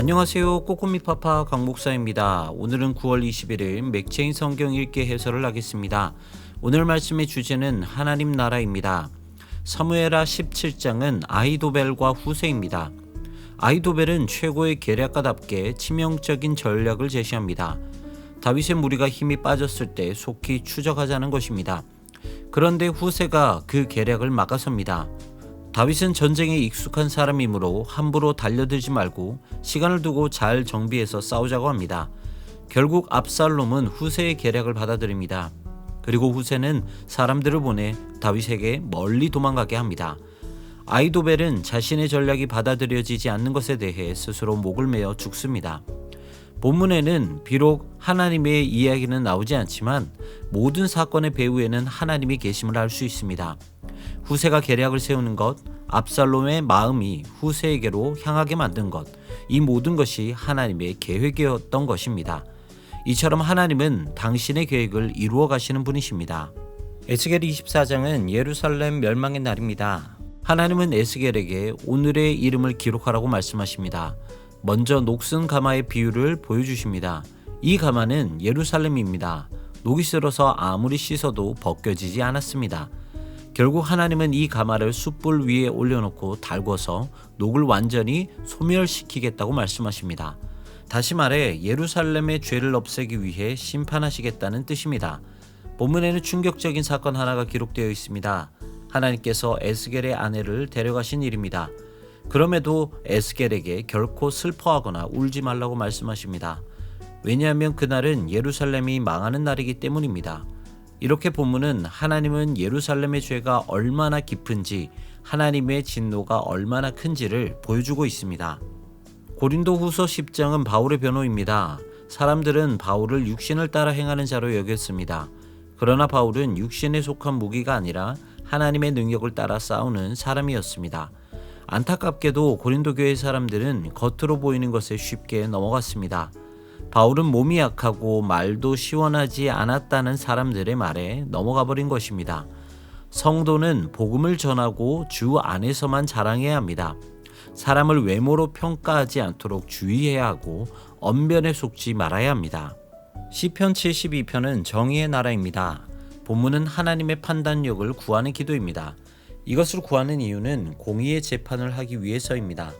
안녕하세요. 꼬꼬미파파 강목사입니다. 오늘은 9월 21일 맥체인 성경 읽기 해설을 하겠습니다. 오늘 말씀의 주제는 하나님 나라입니다. 사무엘하 17장은 아히도벨과 후세입니다. 아히도벨은 최고의 계략가답게 치명적인 전략을 제시합니다. 다윗의 무리가 힘이 빠졌을 때 속히 추적하자는 것입니다. 그런데 후세가 그 계략을 막아섭니다. 다윗은 전쟁에 익숙한 사람이므로 함부로 달려들지 말고 시간을 두고 잘 정비해서 싸우자고 합니다. 결국 압살롬은 후세의 계략을 받아들입니다. 그리고 후세는 사람들을 보내 다윗에게 멀리 도망가게 합니다. 아히도벨은 자신의 전략이 받아들여지지 않는 것에 대해 스스로 목을 메어 죽습니다. 본문에는 비록 하나님의 이야기는 나오지 않지만 모든 사건의 배후에는 하나님이 계심을 알 수 있습니다. 후세가 계략을 세우는 것, 압살롬의 마음이 후세에게로 향하게 만든 것, 이 모든 것이 하나님의 계획이었던 것입니다. 이처럼 하나님은 당신의 계획을 이루어 가시는 분이십니다. 에스겔 24장은 예루살렘 멸망의 날입니다. 하나님은 에스겔에게 오늘의 이름을 기록하라고 말씀하십니다. 먼저 녹슨 가마의 비유를 보여주십니다. 이 가마는 예루살렘입니다. 녹이 슬어서 아무리 씻어도 벗겨지지 않았습니다. 결국 하나님은 이 가마를 숯불 위에 올려놓고 달궈서 녹을 완전히 소멸시키겠다고 말씀하십니다. 다시 말해 예루살렘의 죄를 없애기 위해 심판하시겠다는 뜻입니다. 본문에는 충격적인 사건 하나가 기록되어 있습니다. 하나님께서 에스겔의 아내를 데려가신 일입니다. 그럼에도 에스겔에게 결코 슬퍼하거나 울지 말라고 말씀하십니다. 왜냐하면 그날은 예루살렘이 망하는 날이기 때문입니다. 이렇게 본문은 하나님은 예루살렘의 죄가 얼마나 깊은지, 하나님의 진노가 얼마나 큰지를 보여주고 있습니다. 고린도후서 10장은 바울의 변호입니다. 사람들은 바울을 육신을 따라 행하는 자로 여겼습니다. 그러나 바울은 육신에 속한 무기가 아니라 하나님의 능력을 따라 싸우는 사람이었습니다. 안타깝게도 고린도 교회 사람들은 겉으로 보이는 것에 쉽게 넘어갔습니다. 바울은 몸이 약하고 말도 시원하지 않았다는 사람들의 말에 넘어가 버린 것입니다. 성도는 복음을 전하고 주 안에서만 자랑해야 합니다. 사람을 외모로 평가하지 않도록 주의해야 하고 언변에 속지 말아야 합니다. 시편 72편은 정의의 나라입니다. 본문은 하나님의 판단력을 구하는 기도입니다. 이것을 구하는 이유는 공의의 재판을 하기 위해서입니다.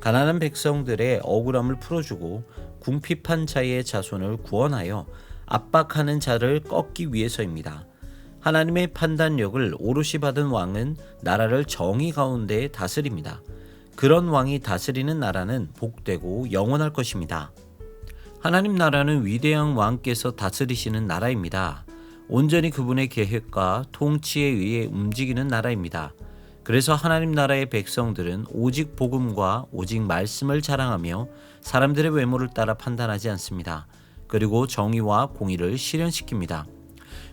가난한 백성들의 억울함을 풀어주고 궁핍한 자의 자손을 구원하여 압박하는 자를 꺾기 위해서입니다. 하나님의 판단력을 오롯이 받은 왕은 나라를 정의 가운데 다스립니다. 그런 왕이 다스리는 나라는 복되고 영원할 것입니다. 하나님 나라는 위대한 왕께서 다스리시는 나라입니다. 온전히 그분의 계획과 통치에 의해 움직이는 나라입니다. 그래서 하나님 나라의 백성들은 오직 복음과 오직 말씀을 자랑하며 사람들의 외모를 따라 판단하지 않습니다. 그리고 정의와 공의를 실현시킵니다.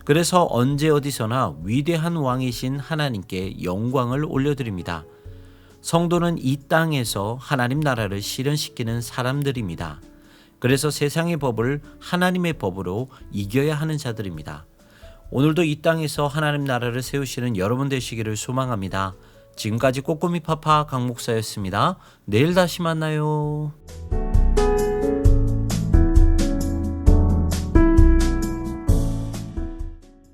그래서 언제 어디서나 위대한 왕이신 하나님께 영광을 올려드립니다. 성도는 이 땅에서 하나님 나라를 실현시키는 사람들입니다. 그래서 세상의 법을 하나님의 법으로 이겨야 하는 자들입니다. 오늘도 이 땅에서 하나님 나라를 세우시는 여러분 되시기를 소망합니다. 지금까지 꼬꼬미파파 강목사였습니다. 내일 다시 만나요.